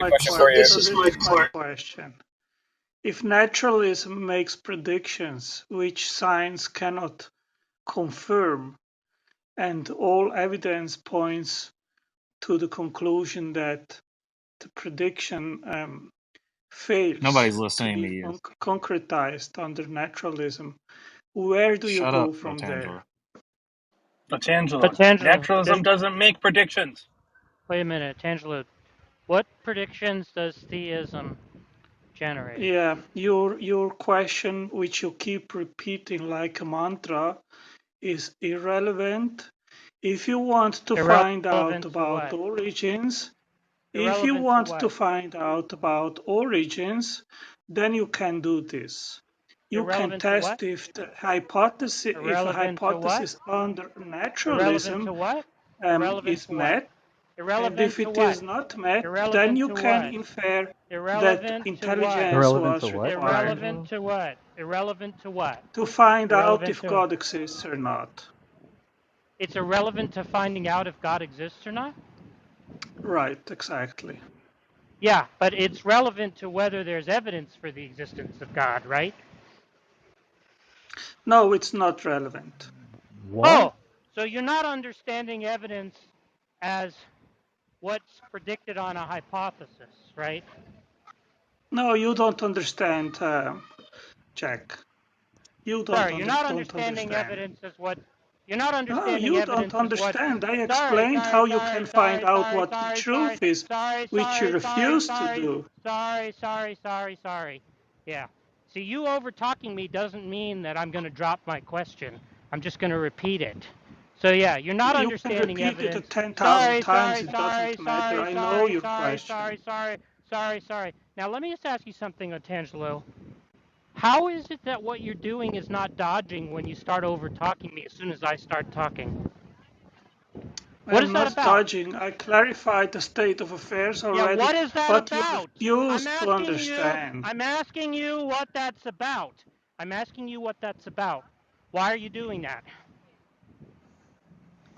question for you. This is my question. If naturalism makes predictions which science cannot confirm, and all evidence points to the conclusion that the prediction fails Nobody's to listening to be you. concretized under naturalism, where do you Shut go up, from there? OTANGELO. Tangelo, Naturalism doesn't make predictions. wait a minute, Tangelo. What predictions does theism generate? Yeah, your question, which you keep repeating like a mantra, is irrelevant. If you want to find out Irrelevant to about what? origins, if you Irrelevant to want to what? find out about origins, then you can do this. You can Irrelevant to what? test if the hypothesis, if a Irrelevant to what? hypothesis under Irrelevant to naturalism what? Irrelevant is to what? met, and Irrelevant if to it what? is not met, then Irrelevant you to can what? infer that Irrelevant to what? intelligence Irrelevant to was what? required Irrelevant to what? Irrelevant to what? to find out Irrelevant if to. God exists or not. It's irrelevant to finding out if God exists or not? Right, exactly. Yeah, but it's relevant to whether there's evidence for the existence of God, right? No, it's not relevant. What? Oh, so you're not understanding evidence as what's predicted on a hypothesis, right? No, you don't understand, Jack. You Sorry, you're not don't understanding understand. evidence as what. You're not No, understanding you evidence don't as what. understand. I Sorry, explained sorry, how you sorry, can find sorry, out sorry, what the sorry, truth sorry, is, sorry, which you sorry, refuse to sorry, do. sorry. Yeah. See, you over talking me doesn't mean that I'm going to drop my question. I'm just going to repeat it. So yeah, you're not You can understanding repeat it evidence. 10,000 times. It doesn't matter. I know your question. Sorry. Now let me just ask you something, Otangelo. How is it that what you're doing is not dodging when you start over talking me as soon as I start talking? I What am is that not about? dodging. I clarified the state of affairs Yeah, already, what is that but you about? refuse to understand. I'm asking you what that's about. I'm asking you what that's about. Why are you doing that?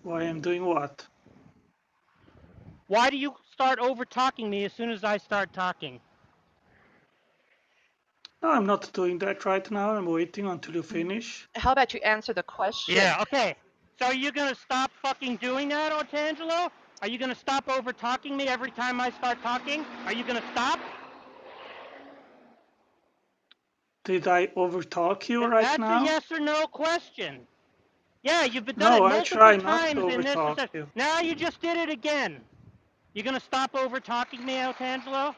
Why I'm doing what? Why do you start over talking me as soon as I start talking? No, I'm not doing that right now. I'm waiting until you finish. How about you answer the question? Yeah, okay. So are you going to stop fucking doing that, Otangelo? Are you going to stop over talking me every time I start talking? Are you going to stop? Did I overtalk you right That's now? a yes or no question. Yeah, you've done No, it I multiple try not to times in this. overtalk you. Now you just did it again. You going to stop over talking me, Otangelo?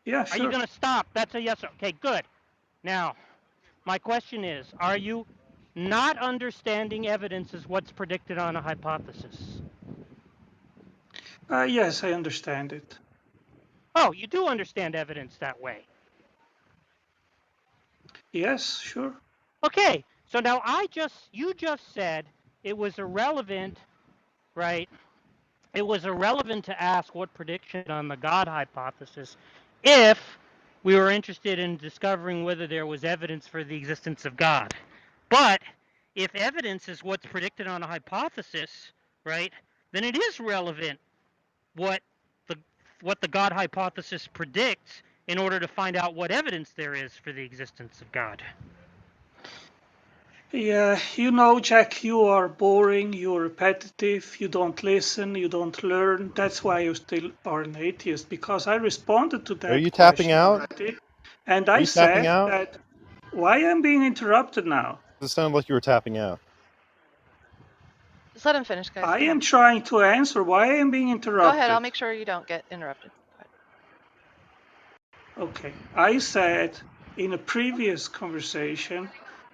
Yeah, Are you sure. going to stop? That's a yes. Okay, good. Now, my question is, are you not understanding evidence is what's predicted on a hypothesis? Yes, I understand it. Oh, you do understand evidence that way. Yes, sure. Okay, so now you just said it was irrelevant, right? It was irrelevant to ask what prediction on the God hypothesis if we were interested in discovering whether there was evidence for the existence of God. But if evidence is what's predicted on a hypothesis, right, then it is relevant what the God hypothesis predicts in order to find out what evidence there is for the existence of God. Yeah, you know, Jack, you are boring, you're repetitive, you don't listen, you don't learn. That's why you still are an atheist, because I responded to that Are you tapping question out? already. And Are I you tapping said out? that, why am I being interrupted now? It sounded like you were tapping out. Just let him finish, guys. I Come am on. trying to answer. Why am I being interrupted? Go ahead. I'll make sure you don't get interrupted. Okay. I said in a previous conversation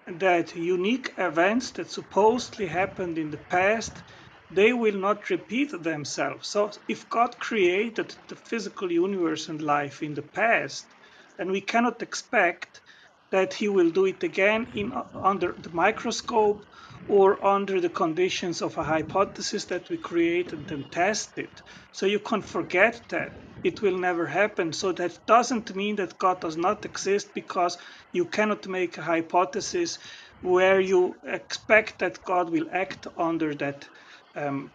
that unique events that supposedly happened in the past, they will not repeat themselves. So if God created the physical universe and life in the past, then we cannot expect that he will do it again under the microscope or under the conditions of a hypothesis that we created and tested. So you can forget that. It will never happen. So that doesn't mean that God does not exist, because you cannot make a hypothesis where you expect that God will act under that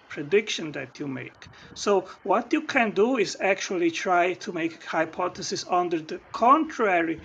prediction that you make. So what you can do is actually try to make a hypothesis under the contrary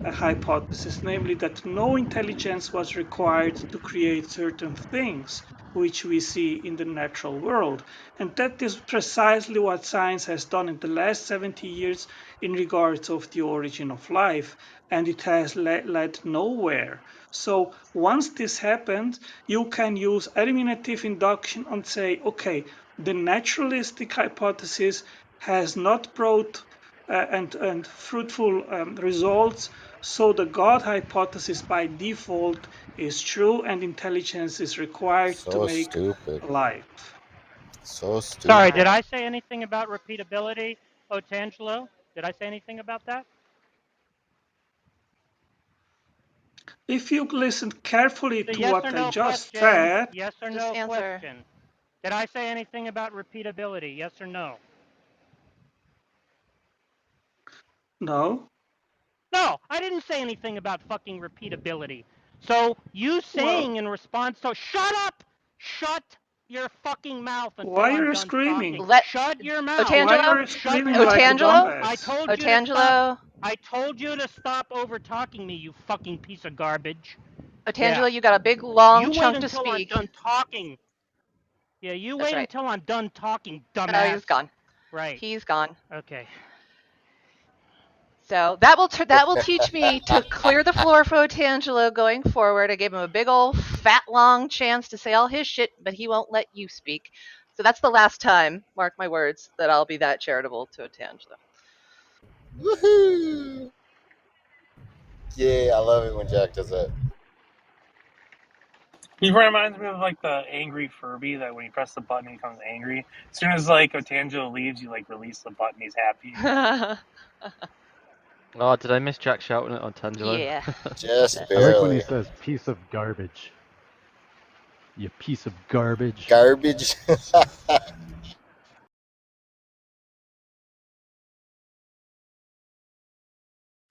hypothesis, namely that no intelligence was required to create certain things which we see in the natural world. And that is precisely what science has done in the last 70 years in regards of the origin of life, and it has led nowhere. So once this happens, you can use eliminative induction and say, okay, the naturalistic hypothesis has not brought and fruitful results, so the God hypothesis by default is true and intelligence is required to So make stupid. life. So Sorry, stupid. did I say anything about repeatability, OTANGELO? Did I say anything about that? If you listen carefully It's a to yes what or I no just question. said, Yes or Just no answer. question. Did I say anything about repeatability? Yes or no? no. No, I didn't say anything about fucking repeatability. So you Well, saying in response to shut up, shut your fucking mouth until why I'm are you done talking. screaming? Shut your mouth. Why Otangelo? are you Shut screaming your like a mouth. Otangelo? I dumbass? told you to stop. Otangelo? I told you to stop over talking me, you fucking piece of garbage. Yeah. Otangelo, you got a big long You wait chunk to until I'm speak. done talking. Yeah, you That's wait right. until I'm done talking, dumbass. Oh, he's gone. Right. He's gone. Okay. So that will teach me to clear the floor for Otangelo going forward. I gave him a big old fat long chance to say all his shit, but he won't let you speak. So that's the last time, mark my words, that I'll be that charitable to Otangelo. Woohoo! Yeah, I love it when Jack does that. He reminds me of like the angry Furby that when you press the button he becomes angry. As soon as like Otangelo leaves, you like release the button, he's happy again. Oh, did I miss Jack shouting it on Tangelo? Yeah. Just I like when he barely. says piece of garbage. You piece of garbage. Garbage.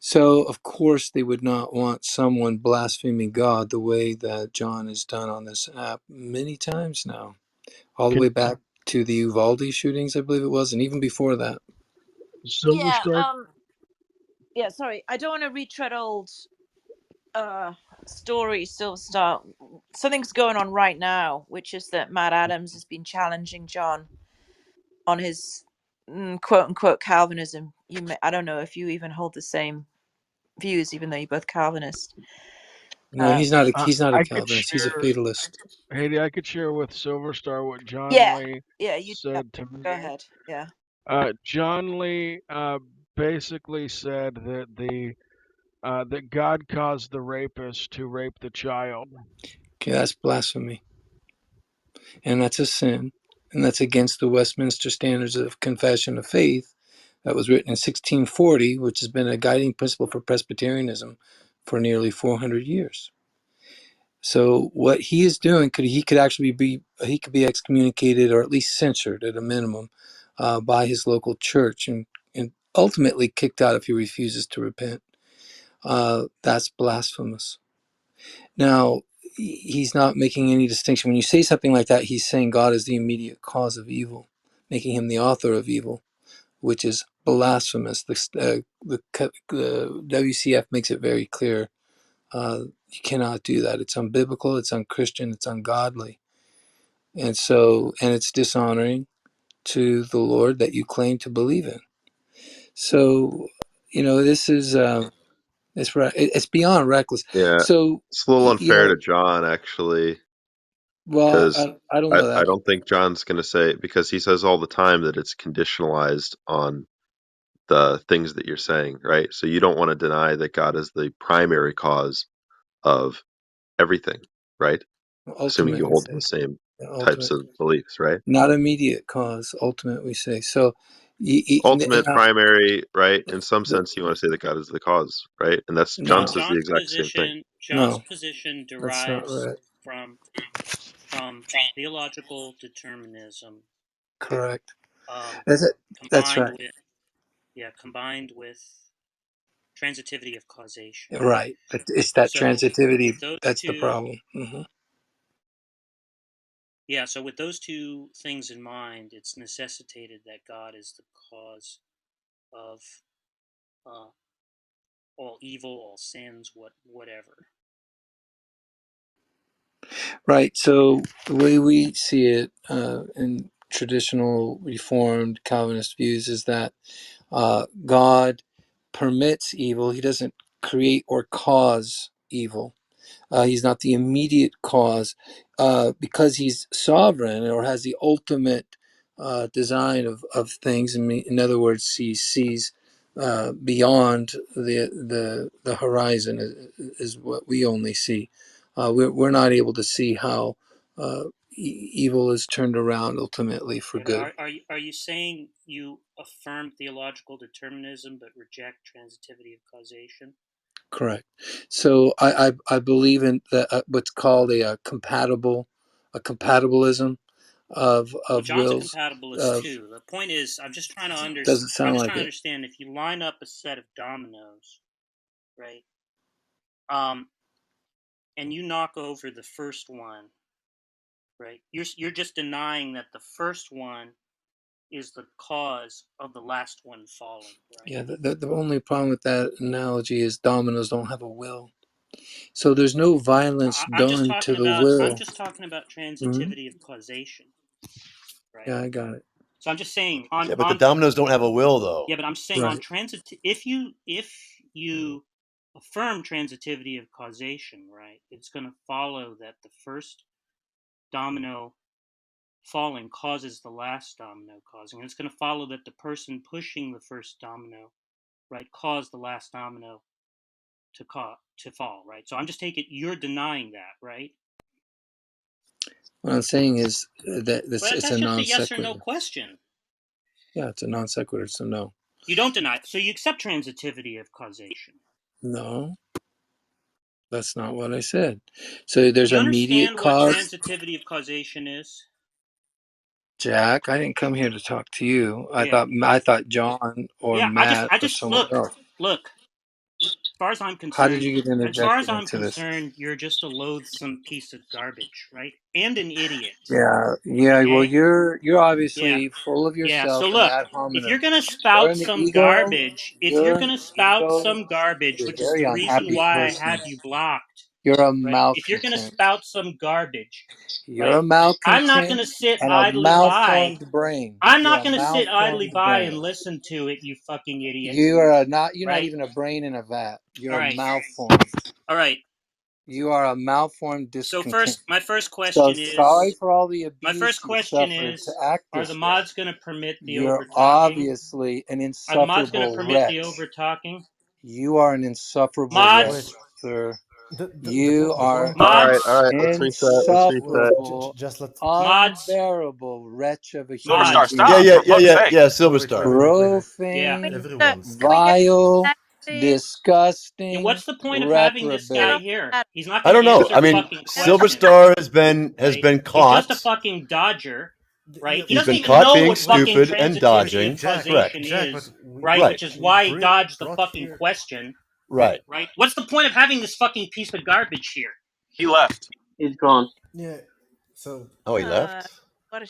So, of course, they would not want someone blaspheming God the way that John has done on this app many times now, all the way Can back to the Uvalde shootings, I believe it was, and even before that. Silver Yeah, Star? yeah, sorry. I don't want to retread old stories, Silver Star. Something's going on right now, which is that Matt Adams has been challenging John on his quote unquote Calvinism. I don't know if you even hold the same views, even though you're both Calvinist. No, he's not a I could Calvinist. He's a share, fatalist. Haiti, I could share with Silver Star what John Yeah, Lee yeah, you said to go me. ahead. Yeah. John Lee basically said that that God caused the rapist to rape the child. Okay, that's blasphemy. And that's a sin. And that's against the Westminster Standards of Confession of Faith that was written in 1640, which has been a guiding principle for Presbyterianism for nearly 400 years. So what he is doing he could actually be excommunicated or at least censured at a minimum by his local church and ultimately kicked out if he refuses to repent. That's blasphemous. Now he's not making any distinction when you say something like that. He's saying God is the immediate cause of evil, making him the author of evil, which is blasphemous. The WCF makes it very clear. You cannot do that. It's unbiblical, it's unchristian, it's ungodly. And it's dishonoring to the Lord that you claim to believe in. So, this is, it's beyond reckless. Yeah, So, it's a little unfair to John, actually, well, because I don't I, know I that. don't think John's going to say, because he says all the time that it's conditionalized on the things that you're saying, right? So you don't want to deny that God is the primary cause of everything, right? Assuming Ultimate, you we hold to the say. same types Ultimate. of beliefs, right? Not immediate cause, ultimate, we say. So, Ultimate, primary, right? In some sense, you want to say that God is the cause, right? And that's no, John says the exact same thing. John's no, position that's not derives right. from theological determinism, Correct. um, That's it. That's combined right. with combined with transitivity of causation. Right. It's that So transitivity. with those That's the two, problem. yeah. So with those two things in mind, it's necessitated that God is the cause of all evil, all sins, whatever. Right. So the way we see it in traditional Reformed Calvinist views is that God permits evil. He doesn't create or cause evil. He's not the immediate cause because he's sovereign or has the ultimate design of things. In other words, he sees beyond the horizon is what we only see. We're not able to see how evil is turned around ultimately for Yeah, but good. are you saying you affirm theological determinism but reject transitivity of causation? Correct. So I believe in what's called a compatibilism of Well, John's a wills. compatibilist too. The point is, I'm just trying to Doesn't sound like it. understand if you line up a set of dominoes, right? And you knock over the first one, right? You're just denying that the first one is the cause of the last one falling, right? Yeah. The only problem with that analogy is dominoes don't have a will. So there's no violence I'm just done to talking the about will. transitivity of causation, right? Yeah, I got it. So I'm just saying Yeah, but the dominoes don't have a will, though. yeah, but I'm saying Right. on transit if you affirm transitivity of causation, right? It's going to follow that the first domino falling causes the last domino causing. And it's going to follow that the person pushing the first domino, right, caused the last domino to fall, right? So I'm just taking you're denying that, right? What I'm saying is that Well, it's that's a just a non yes or no sequitur. question. Yeah, it's a non sequitur. So no. You don't deny it. So you accept transitivity of causation. No, that's not what I said. So there's Do you immediate understand what cause. transitivity of causation is? Jack, I didn't come here to talk to you. Yeah. I thought John or Yeah, Matt I or just someone else. look. As far as I'm How did concerned, you get interjected into this? you're just a loathsome piece of garbage, right? And an idiot. Yeah. Well, Okay? you're Yeah. obviously full of Yeah. So yourself and look, ad if hominem. you're gonna You're spout an some ego. garbage, You're an ego. You're a which is very the reason unhappy why I person. have you blocked, You're a right? If you're gonna malcontent. spout some garbage, You're right? a I'm not gonna malcontent sit and a idly by. malformed brain. I'm You're not a gonna sit idly malformed by brain. and listen to it, you fucking idiot. You're not Right? even a brain in a vat. All You're a right. malformed. All right. You are a malformed So discontent. my first So question sorry is for all the abuse you suffered to act are the this way. mods gonna permit the You're over talking? obviously an Are the mods gonna insufferable permit the wretch. over talking? You are an insufferable Mods, wretch, sir. You The are point All is, right, mods, all right. Let's reset. Let's reset. insufferable, just let mods, unbearable wretch of a human Silverstar, being. Yeah, stop, yeah, for yeah, fuck's yeah, sake. yeah. Silver Star. wait. yeah. Can we Profane, get a, Everyone. can we get vile, back, please? Yeah, disgusting, what's the point of having this Get guy on reprobate. here? that. He's not I gonna don't know. I answer mean, fucking Get on Silver questions, Star has right? been He's just a caught. fucking dodger, right? He He's doesn't been even caught know being what fucking stupid and transitivity of dodging. causation Correct. is, We right? Right. Which is why he dodged the brought fucking here. question, Right. right? What's the point of having this fucking piece of garbage here? He left. He's gone. Yeah. So Oh, he left. What a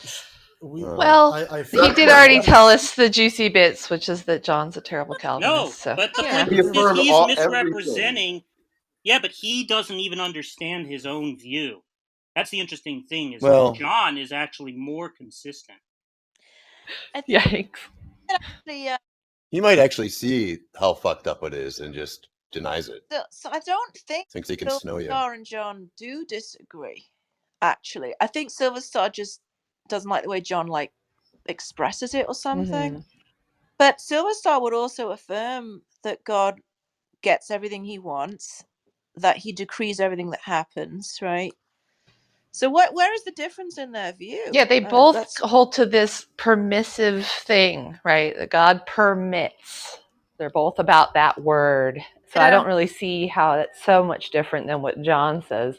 Oh. Well, I he feel did already tell us the juicy bits, which is that John's a terrible No, Calvinist. So but the yeah, point He is affirmed he's everything. misrepresenting. Yeah, but he doesn't even understand his own view. That's the interesting thing is that Well, John is actually more consistent. I think yikes. actually, he might actually see how fucked up it is and just denies it. so I don't think Thinks he can Silver snow you. Star and John do disagree. Actually, I think Silver Star just doesn't like the way John like expresses it or something. Mm-hmm. But Silver Star would also affirm that God gets everything he wants, that he decrees everything that happens, right? So where is the difference in their view? Yeah, they both That's hold to this permissive thing, right? That God permits. They're both about that word. So I yeah. don't really see how it's so much different than what John says.